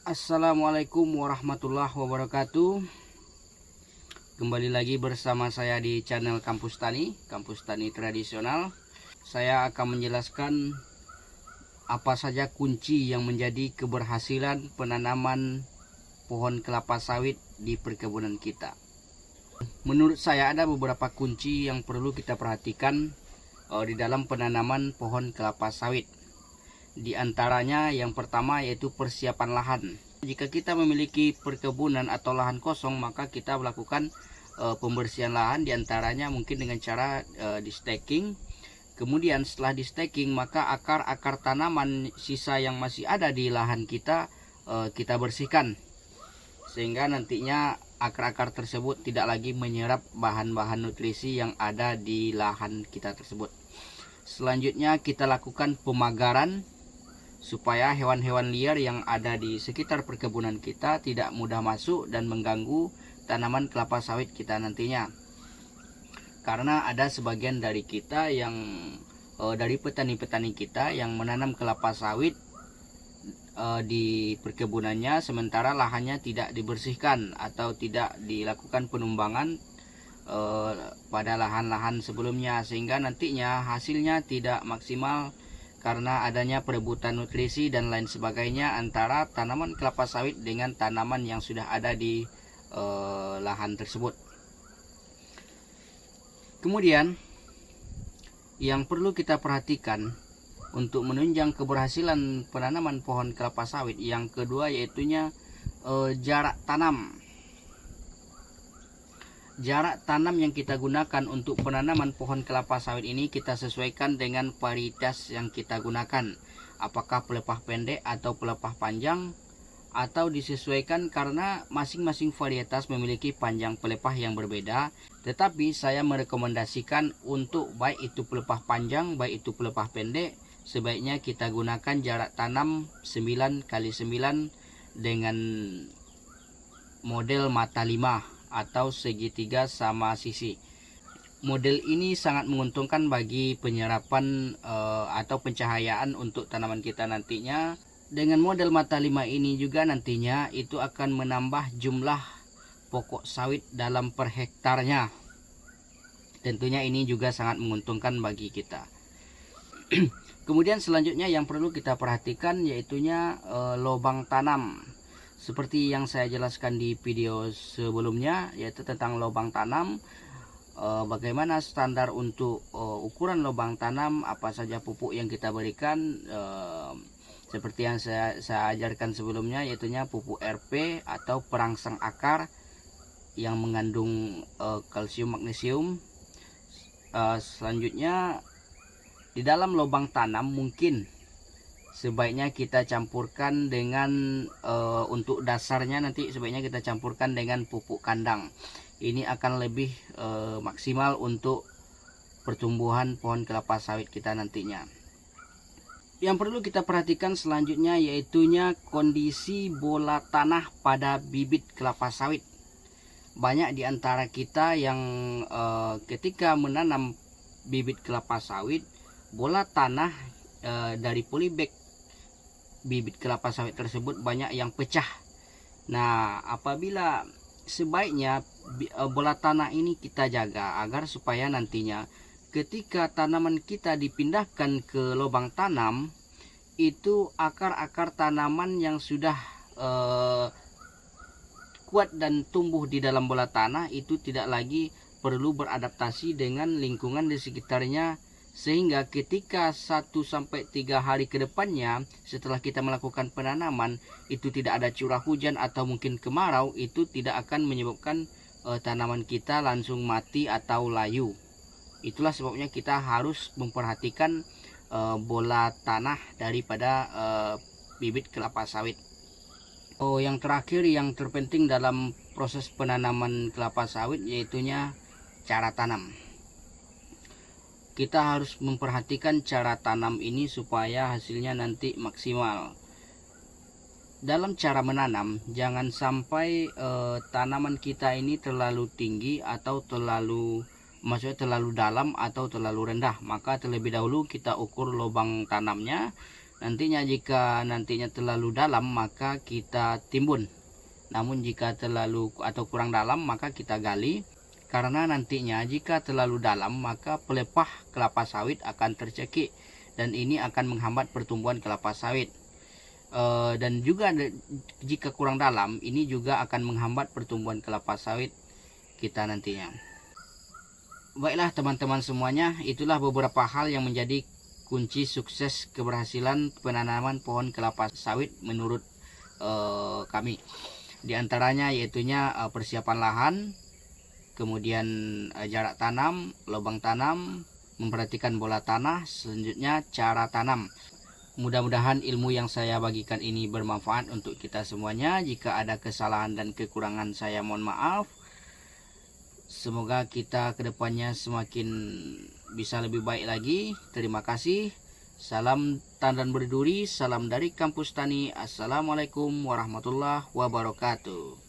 Assalamualaikum warahmatullahi wabarakatuh. Kembali lagi bersama saya di channel Kampus Tani Tradisional. Saya akan menjelaskan apa saja kunci yang menjadi keberhasilan penanaman pohon kelapa sawit di perkebunan kita. Menurut saya ada beberapa kunci yang perlu kita perhatikan di dalam penanaman pohon kelapa sawit. Di antaranya yang pertama yaitu persiapan lahan. Jika kita memiliki perkebunan atau lahan kosong, maka kita melakukan pembersihan lahan, diantaranya mungkin dengan cara di staking. Kemudian setelah di staking, maka akar-akar tanaman sisa yang masih ada di lahan kita kita bersihkan, sehingga nantinya akar-akar tersebut tidak lagi menyerap bahan-bahan nutrisi yang ada di lahan kita tersebut. Selanjutnya kita lakukan pemagaran supaya hewan-hewan liar yang ada di sekitar perkebunan kita tidak mudah masuk dan mengganggu tanaman kelapa sawit kita nantinya. Karena ada sebagian dari kita yang dari petani-petani kita yang menanam kelapa sawit di perkebunannya, sementara lahannya tidak dibersihkan atau tidak dilakukan penumbangan pada lahan-lahan sebelumnya, sehingga nantinya hasilnya tidak maksimal karena adanya perebutan nutrisi dan lain sebagainya antara tanaman kelapa sawit dengan tanaman yang sudah ada di lahan tersebut. Kemudian yang perlu kita perhatikan untuk menunjang keberhasilan penanaman pohon kelapa sawit, yang kedua yaitunya jarak tanam. Jarak tanam yang kita gunakan untuk penanaman pohon kelapa sawit ini kita sesuaikan dengan varietas yang kita gunakan. Apakah pelepah pendek atau pelepah panjang, atau disesuaikan karena masing-masing varietas memiliki panjang pelepah yang berbeda. Tetapi saya merekomendasikan untuk baik itu pelepah panjang, baik itu pelepah pendek, sebaiknya kita gunakan jarak tanam 9x9 dengan model mata 5 atau segitiga sama sisi. Model ini sangat menguntungkan bagi penyerapan atau pencahayaan untuk tanaman kita nantinya. Dengan model mata 5 ini juga nantinya itu akan menambah jumlah pokok sawit dalam per hektarnya. Tentunya ini juga sangat menguntungkan bagi kita. Kemudian selanjutnya yang perlu kita perhatikan yaitunya lubang tanam. Seperti yang saya jelaskan di video sebelumnya, yaitu tentang lubang tanam, bagaimana standar untuk ukuran lubang tanam, apa saja pupuk yang kita berikan, seperti yang saya ajarkan sebelumnya, yaitunya pupuk RP atau perangsang akar yang mengandung kalsium magnesium. Selanjutnya di dalam lubang tanam mungkin sebaiknya kita campurkan dengan untuk dasarnya nanti sebaiknya kita campurkan dengan pupuk kandang. Ini akan lebih maksimal untuk pertumbuhan pohon kelapa sawit kita nantinya. Yang perlu kita perhatikan selanjutnya yaitunya kondisi bola tanah pada bibit kelapa sawit. Banyak di antara kita yang ketika menanam bibit kelapa sawit, bola tanah dari polybag bibit kelapa sawit tersebut banyak yang pecah. Nah, apabila sebaiknya bola tanah ini kita jaga agar supaya nantinya ketika tanaman kita dipindahkan ke lubang tanam, itu akar-akar tanaman yang sudah kuat dan tumbuh di dalam bola tanah itu tidak lagi perlu beradaptasi dengan lingkungan di sekitarnya, sehingga ketika 1-3 hari ke depannya setelah kita melakukan penanaman itu tidak ada curah hujan atau mungkin kemarau, itu tidak akan menyebabkan tanaman kita langsung mati atau layu. Itulah sebabnya kita harus memperhatikan bola tanah daripada bibit kelapa sawit. Yang terakhir yang terpenting dalam proses penanaman kelapa sawit yaitunya cara tanam. Kita harus memperhatikan cara tanam ini supaya hasilnya nanti maksimal. Dalam cara menanam, jangan sampai tanaman kita ini terlalu tinggi atau terlalu dalam atau terlalu rendah. Maka terlebih dahulu kita ukur lubang tanamnya. Nantinya jika terlalu dalam maka kita timbun. Namun jika terlalu atau kurang dalam maka kita gali. Karena nantinya jika terlalu dalam maka pelepah kelapa sawit akan tercekik dan ini akan menghambat pertumbuhan kelapa sawit. Dan juga jika kurang dalam ini juga akan menghambat pertumbuhan kelapa sawit kita nantinya. Baiklah teman-teman semuanya, itulah beberapa hal yang menjadi kunci sukses keberhasilan penanaman pohon kelapa sawit menurut kami. Di antaranya yaitunya persiapan lahan, kemudian jarak tanam, lubang tanam, memperhatikan bola tanah, selanjutnya cara tanam. Mudah-mudahan ilmu yang saya bagikan ini bermanfaat untuk kita semuanya. Jika ada kesalahan dan kekurangan saya mohon maaf. Semoga kita kedepannya semakin bisa lebih baik lagi. Terima kasih. Salam tandan berduri. Salam dari Kampus Tani. Assalamualaikum warahmatullahi wabarakatuh.